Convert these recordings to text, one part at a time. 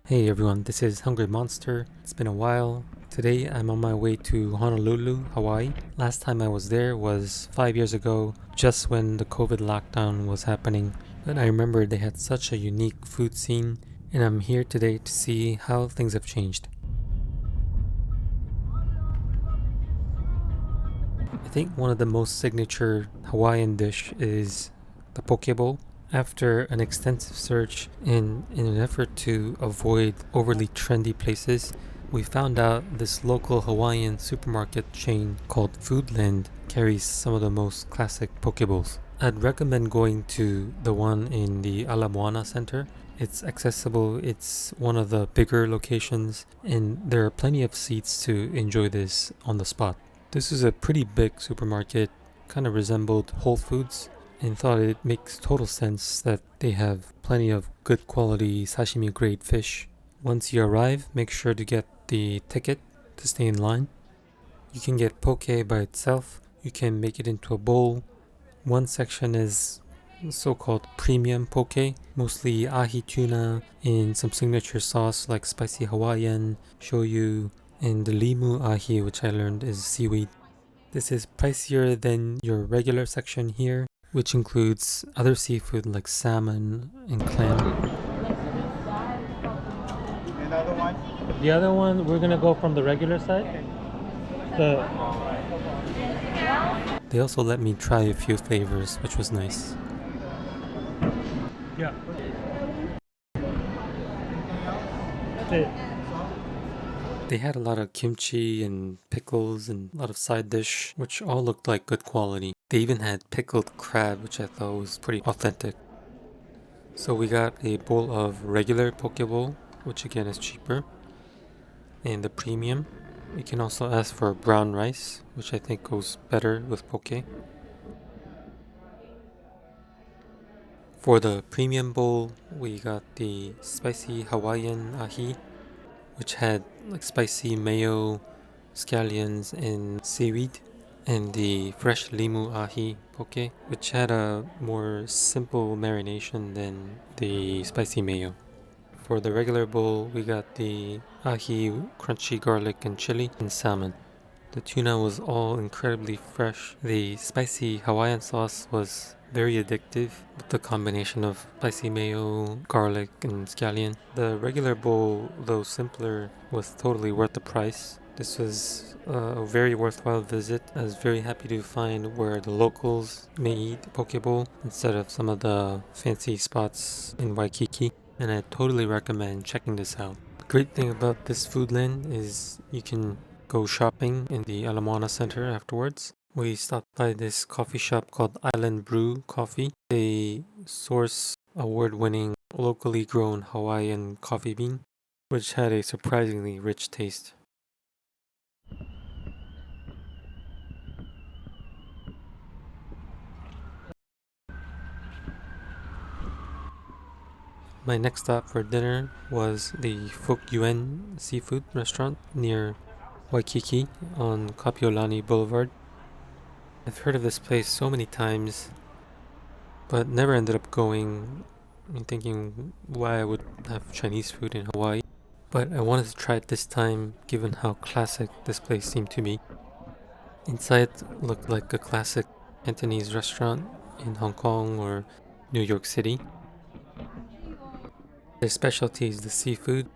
Hey everyone, this is Hungry Monster. It's been a while. Today I'm on my way to Honolulu, Hawaii. Last time I was there was 5 years ago, just when the COVID lockdown was happening. But I remember they had such a unique food scene, and I'm here today to see how things have changed. I think one of the most signature Hawaiian dish is the pokebowl. After an extensive search in an effort to avoid overly trendy places, we found out this local Hawaiian supermarket chain called Foodland carries some of the most classic pokebowls. I'd recommend going to the one in the Ala Moana Center. It's accessible, it's one of the bigger locations, and there are plenty of seats to enjoy this on the spot. This is a pretty big supermarket, kind of resembled Whole Foods, and thought it makes total sense that they have plenty of good quality sashimi grade fish. Once you arrive, make sure to get the ticket to stay in line. You can get poke by itself, you can make it into a bowl. One section is so-called premium poke, mostly ahi tuna in some signature sauce like spicy Hawaiian, shoyu, and the limu ahi, which I learned is seaweed. This is pricier than your regular section here, which includes other seafood like salmon and clam. Another one? The other one, we're gonna go from the regular side. They also let me try a few flavors, which was nice. Yeah. That's it. They had a lot of kimchi and pickles and a lot of side dish, which all looked like good quality. They even had pickled crab, which I thought was pretty authentic. So we got a bowl of regular poke bowl, which again is cheaper, and the premium. You can also ask for brown rice, which I think goes better with poke. For the premium bowl, we got the spicy Hawaiian ahi, which had like spicy mayo, scallions, and seaweed, and the fresh limu ahi poke, which had a more simple marination than the spicy mayo. For the regular bowl, we got the ahi, crunchy garlic and chili, and salmon. The tuna was all incredibly fresh. The spicy Hawaiian sauce was very addictive with the combination of spicy mayo, garlic, and scallion. The regular bowl, though simpler, was totally worth the price. This was a very worthwhile visit. I was very happy to find where the locals may eat poke bowl instead of some of the fancy spots in Waikiki, and I totally recommend checking this out. The great thing about this Foodland is you can go shopping in the Ala Moana Center afterwards. We stopped by this coffee shop called Island Brew Coffee. They source award-winning, locally grown Hawaiian coffee bean, which had a surprisingly rich taste. My next stop for dinner was the Fook Yuen Seafood restaurant near Waikiki on Kapiolani Boulevard. I've heard of this place so many times, but never ended up going and thinking why I would have Chinese food in Hawaii. But I wanted to try it this time given how classic this place seemed to be. Inside looked like a classic Cantonese restaurant in Hong Kong or New York City. Their specialty is the seafood.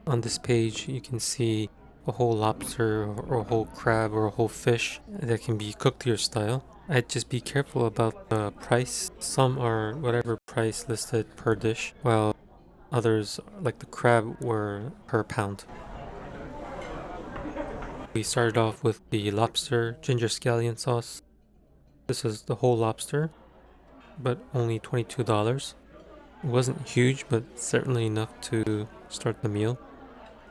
On this page you can see a whole lobster or a whole crab or a whole fish that can be cooked to your style. I'd just be careful about the price. Some are whatever price listed per dish, while others, like the crab, were per pound. We started off with the lobster ginger scallion sauce. This is the whole lobster, but only $22. It wasn't huge, but certainly enough to start the meal.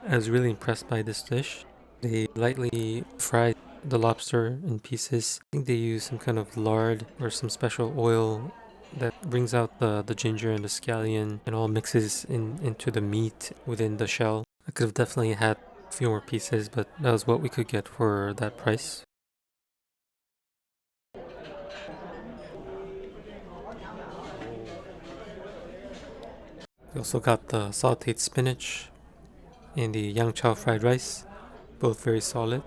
I was really impressed by this dish. They lightly fried the lobster in pieces. I think they use some kind of lard or some special oil that brings out the ginger and the scallion and all mixes into the meat within the shell. I could have definitely had a few more pieces, but that was what we could get for that price. We also got the sauteed spinach, and the yang chow fried rice, both very solid.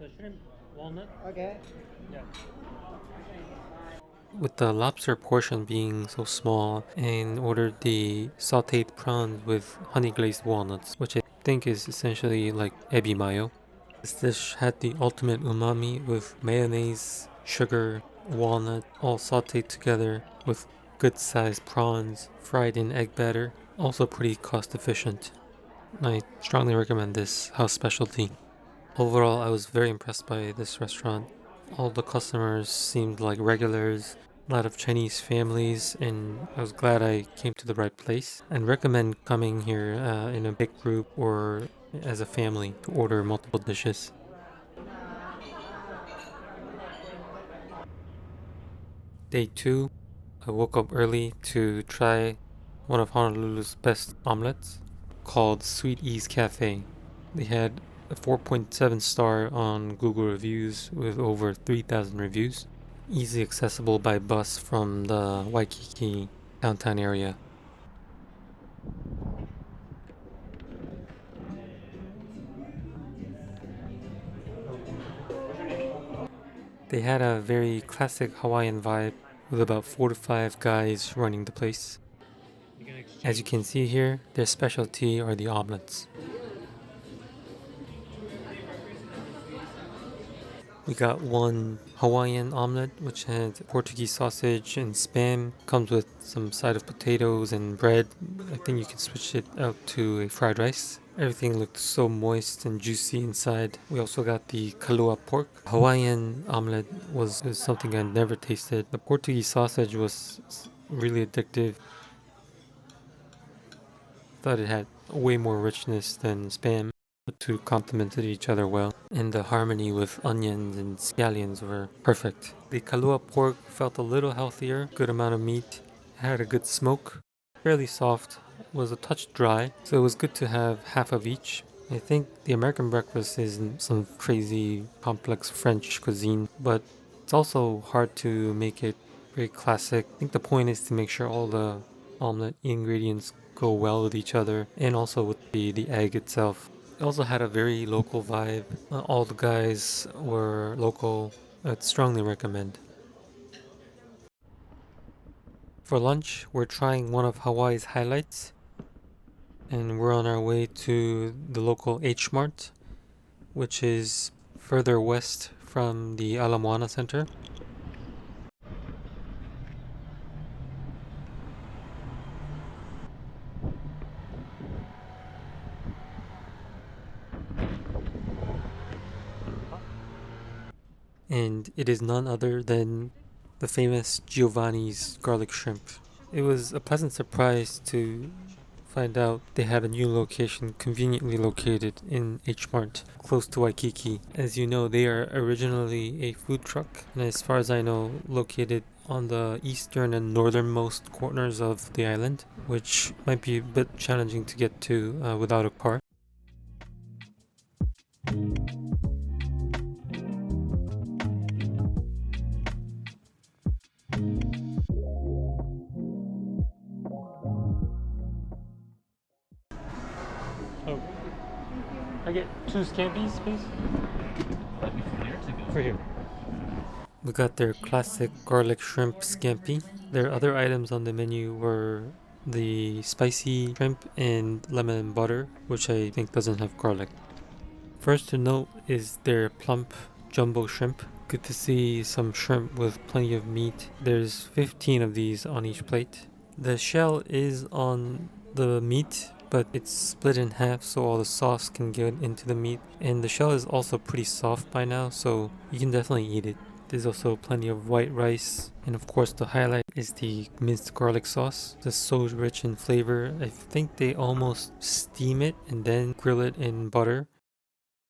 The shrimp walnut. Okay. Yeah. With the lobster portion being so small, and ordered the sauteed prawns with honey glazed walnuts, which I think is essentially like ebi mayo. This dish had the ultimate umami with mayonnaise, sugar, walnut, all sauteed together with good sized prawns fried in egg batter. Also pretty cost efficient. I strongly recommend this house specialty. Overall, I was very impressed by this restaurant. All the customers seemed like regulars, a lot of Chinese families, and I was glad I came to the right place. And recommend coming here in a big group or as a family to order multiple dishes. Day 2, I woke up early to try one of Honolulu's best omelets called Sweet Ease Cafe. They had a 4.7 star on Google reviews with over 3,000 reviews. Easily accessible by bus from the Waikiki downtown area. They had a very classic Hawaiian vibe with about 4 to 5 guys running the place. As you can see here, their specialty are the omelets. We got one Hawaiian omelet, which had Portuguese sausage and spam. Comes with some side of potatoes and bread. I think you can switch it out to a fried rice. Everything looked so moist and juicy inside. We also got the kalua pork. Hawaiian omelet was something I'd never tasted. The Portuguese sausage was really addictive. Thought it had way more richness than spam. The two complemented each other well, and the harmony with onions and scallions were perfect. The kalua pork felt a little healthier, good amount of meat, had a good smoke, fairly soft, was a touch dry, so it was good to have half of each. I think the American breakfast isn't some crazy complex French cuisine, but it's also hard to make it very classic. I think the point is to make sure all the omelet ingredients go well with each other and also with the egg itself. It also had a very local vibe. All the guys were local. I'd strongly recommend. For lunch, we're trying one of Hawaii's highlights, and we're on our way to the local H Mart, which is further west from the Ala Moana Center. And it is none other than the famous Giovanni's garlic shrimp. It was a pleasant surprise to find out they had a new location conveniently located in H Mart, close to Waikiki. As you know, they are originally a food truck, and as far as I know, located on the eastern and northernmost corners of the island, which might be a bit challenging to get to without a car. Oh, I get 2 scampies, please. For here. We got their classic garlic shrimp scampi. Their other items on the menu were the spicy shrimp and lemon and butter, which I think doesn't have garlic. First to note is their plump jumbo shrimp. Good to see some shrimp with plenty of meat. There's 15 of these on each plate. The shell is on the meat, but it's split in half so all the sauce can get into the meat. And the shell is also pretty soft by now, so you can definitely eat it. There's also plenty of white rice, and of course the highlight is the minced garlic sauce. It's so rich in flavor. I think they almost steam it and then grill it in butter.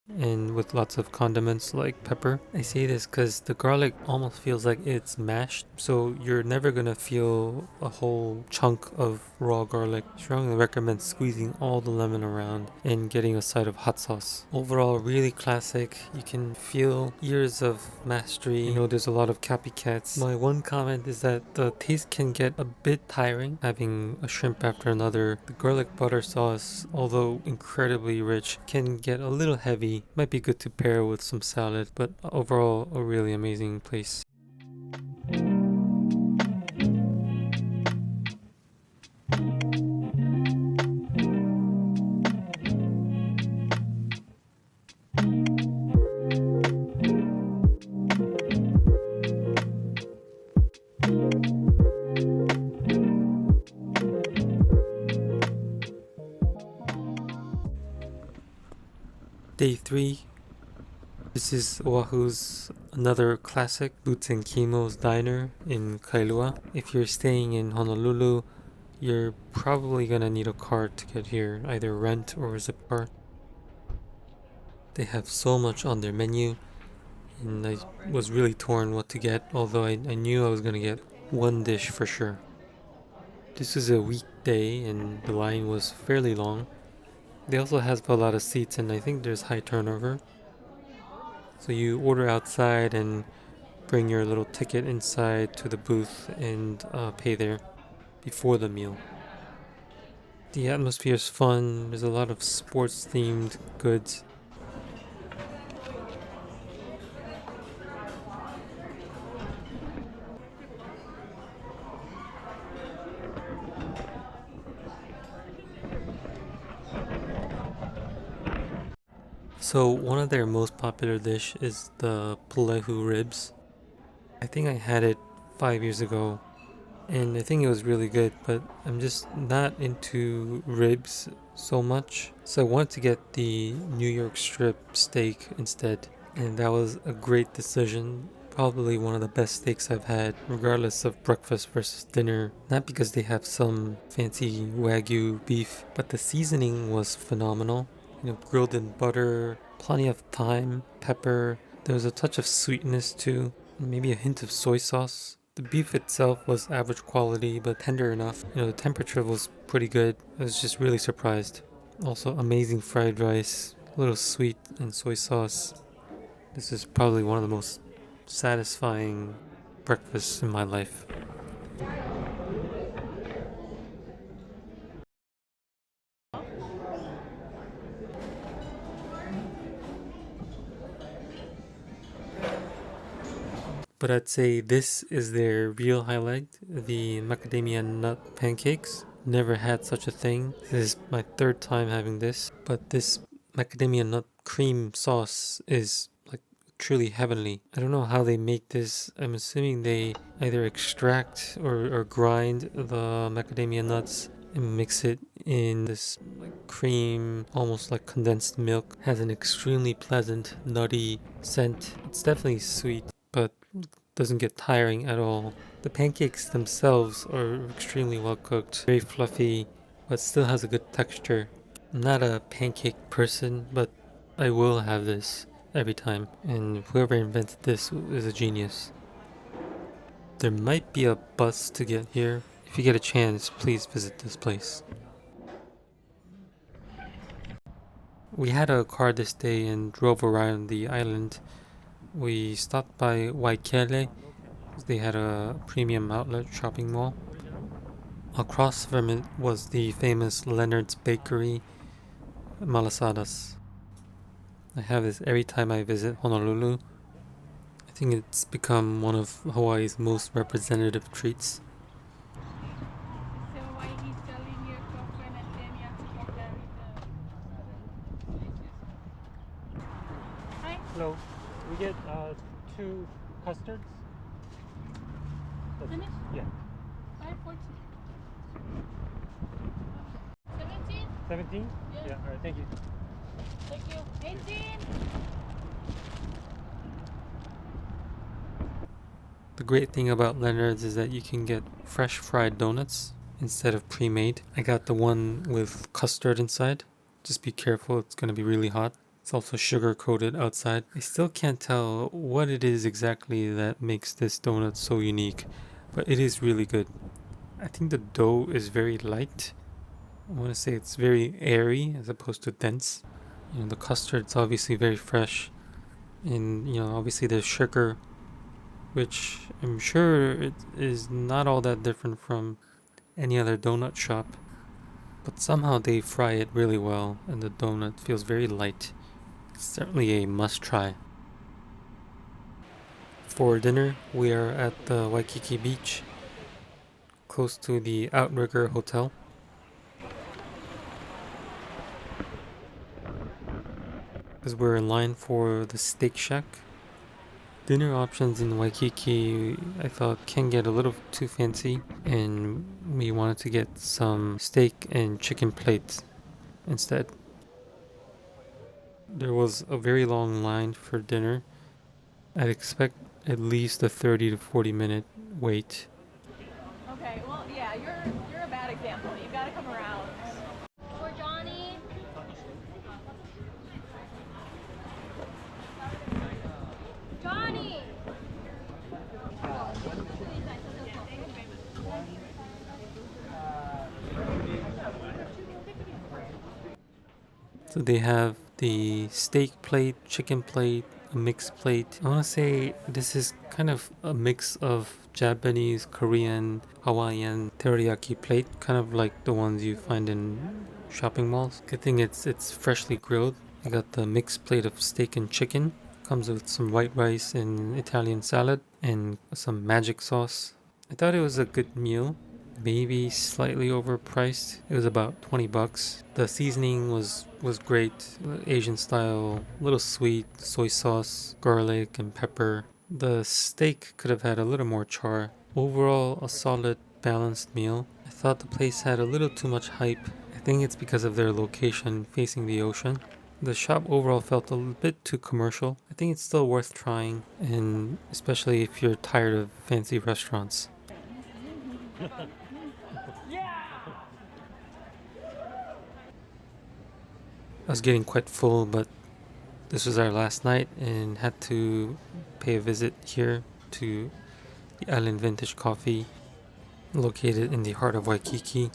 and with lots of condiments like pepper. I say this because the garlic almost feels like it's mashed, so you're never gonna feel a whole chunk of raw garlic. Strongly recommend squeezing all the lemon around and getting a side of hot sauce. Overall, really classic. You can feel years of mastery. You know, there's a lot of copycats. My one comment is that the taste can get a bit tiring, having a shrimp after another. The garlic butter sauce, although incredibly rich, can get a little heavy. Might be good to pair with some salad, but overall a really amazing place. Day 3. This is Oahu's another classic, Boots and Kimo's Diner in Kailua. If you're staying in Honolulu, you're probably gonna need a car to get here, either rent or zip car. They have so much on their menu, and I was really torn what to get, although I knew I was gonna get one dish for sure. This is a weekday and the line was fairly long. They also have a lot of seats and I think there's high turnover. So you order outside and bring your little ticket inside to the booth and pay there before the meal. The atmosphere is fun. There's a lot of sports themed goods. So one of their most popular dish is the pulehu ribs. I think I had it 5 years ago and I think it was really good, but I'm just not into ribs so much. So I wanted to get the New York strip steak instead, and that was a great decision. Probably one of the best steaks I've had, regardless of breakfast versus dinner. Not because they have some fancy Wagyu beef, but the seasoning was phenomenal. You know, grilled in butter, plenty of thyme, pepper. There was a touch of sweetness too, and maybe a hint of soy sauce. The beef itself was average quality, but tender enough. You know, the temperature was pretty good. I was just really surprised. Also, amazing fried rice, a little sweet and soy sauce. This is probably one of the most satisfying breakfasts in my life. But I'd say this is their real highlight, the macadamia nut pancakes. Never had such a thing. This is my third time having this, but this macadamia nut cream sauce is like truly heavenly. I don't know how they make this. I'm assuming they either extract or grind the macadamia nuts and mix it in this like cream, almost like condensed milk. Has an extremely pleasant nutty scent. It's definitely sweet, but doesn't get tiring at all. The pancakes themselves are extremely well cooked, very fluffy, but still has a good texture. I'm not a pancake person, but I will have this every time, and whoever invented this is a genius. There might be a bus to get here. If you get a chance, please visit this place. We had a car this day and drove around the island. We stopped by Waikiki. They had a premium outlet shopping mall. Across from it was the famous Leonard's Bakery, malasadas. I have this every time I visit Honolulu. I think it's become one of Hawaii's most representative treats. Hello, we get two custards. Finish? Yeah. 514. 17? 17? Yeah. Alright, thank you. Thank you. 18? The great thing about Leonard's is that you can get fresh fried donuts instead of pre-made. I got the one with custard inside. Just be careful, it's going to be really hot. It's also sugar coated outside. I still can't tell what it is exactly that makes this donut so unique, but it is really good. I think the dough is very light. I want to say it's very airy as opposed to dense. The custard's obviously very fresh, and obviously there's sugar, which I'm sure it is not all that different from any other donut shop, but somehow they fry it really well, and the donut feels very light. It's certainly a must try. For dinner, we are at the Waikiki beach, close to the Outrigger Hotel. Because we're in line for the Steak Shack. Dinner options in Waikiki, I thought, can get a little too fancy, and we wanted to get some steak and chicken plates instead. There was a very long line for dinner. I'd expect at least a 30 to 40-minute wait. Okay, well, yeah, you're a bad example. You've got to come around. For Johnny. Johnny! So they have the steak plate, chicken plate, a mixed plate. I want to say this is kind of a mix of Japanese, Korean, Hawaiian teriyaki plate, kind of like the ones you find in shopping malls. Good thing it's freshly grilled. I got the mixed plate of steak and chicken. Comes with some white rice and Italian salad and some magic sauce. I thought it was a good meal, maybe slightly overpriced. It was about $20. The seasoning was great, Asian style, a little sweet, soy sauce, garlic, and pepper. The steak could have had a little more char. Overall, a solid, balanced meal. I thought the place had a little too much hype. I think it's because of their location facing the ocean. The shop overall felt a bit too commercial. I think it's still worth trying, and especially if you're tired of fancy restaurants. I was getting quite full, but this was our last night and had to pay a visit here to the Island Vintage Coffee, located in the heart of Waikiki.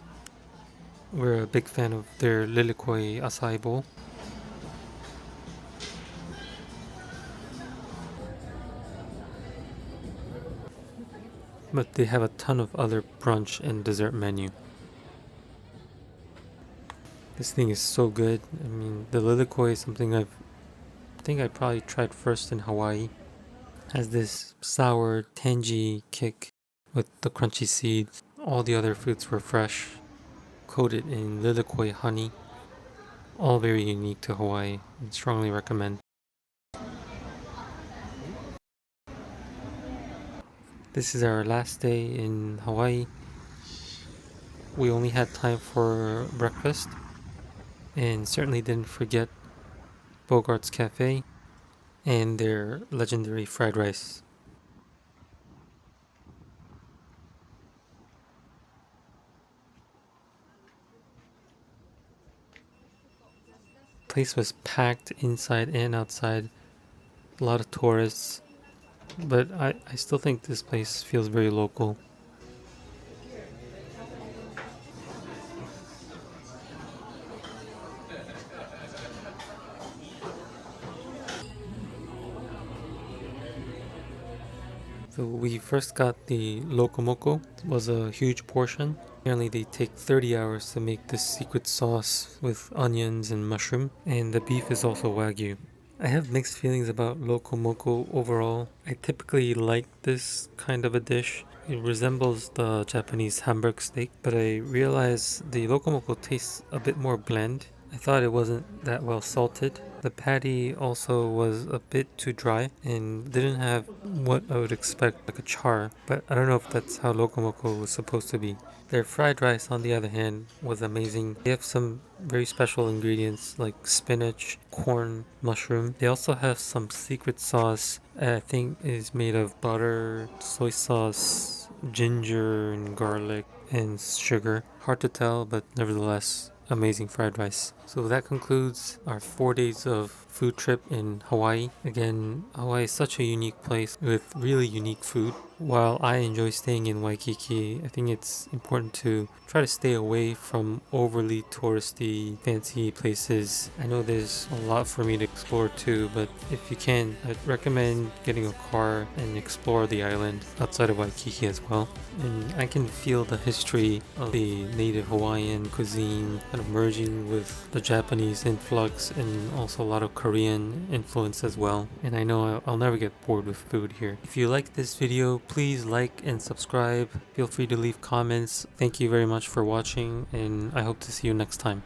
We're a big fan of their Lilikoi acai bowl. But they have a ton of other brunch and dessert menu. This thing is so good. I mean, the Lilikoi is something I think I probably tried first in Hawaii. Has this sour, tangy kick with the crunchy seeds. All the other fruits were fresh, coated in Lilikoi honey. All very unique to Hawaii, and strongly recommend. This is our last day in Hawaii. We only had time for breakfast, and certainly didn't forget Bogart's Cafe and their legendary fried rice. Place was packed inside and outside. A lot of tourists, but I still think this place feels very local. So we first got the lokomoko. It was a huge portion. Apparently they take 30 hours to make this secret sauce with onions and mushroom, and the beef is also wagyu. I have mixed feelings about lokomoko overall. I typically like this kind of a dish. It resembles the Japanese Hamburg steak, but I realize the lokomoko tastes a bit more bland. I thought it wasn't that well salted. The patty also was a bit too dry and didn't have what I would expect, like a char, but I don't know if that's how lokomoko was supposed to be. Their fried rice, on the other hand, was amazing. They have some very special ingredients like spinach, corn, mushroom. They also have some secret sauce I think is made of butter, soy sauce, ginger, and garlic, and sugar. Hard to tell, but nevertheless, amazing fried rice. So that concludes our 4 days of food trip in Hawaii. Again, Hawaii is such a unique place with really unique food. While I enjoy staying in Waikiki, I think it's important to try to stay away from overly touristy, fancy places. I know there's a lot for me to explore too, but if you can, I'd recommend getting a car and explore the island outside of Waikiki as well. And I can feel the history of the Native Hawaiian cuisine kind of merging with the Japanese influx and also a lot of Korean influence as well. And I know I'll never get bored with food here. If you like this video, please like and subscribe. Feel free to leave comments. Thank you very much for watching, and I hope to see you next time.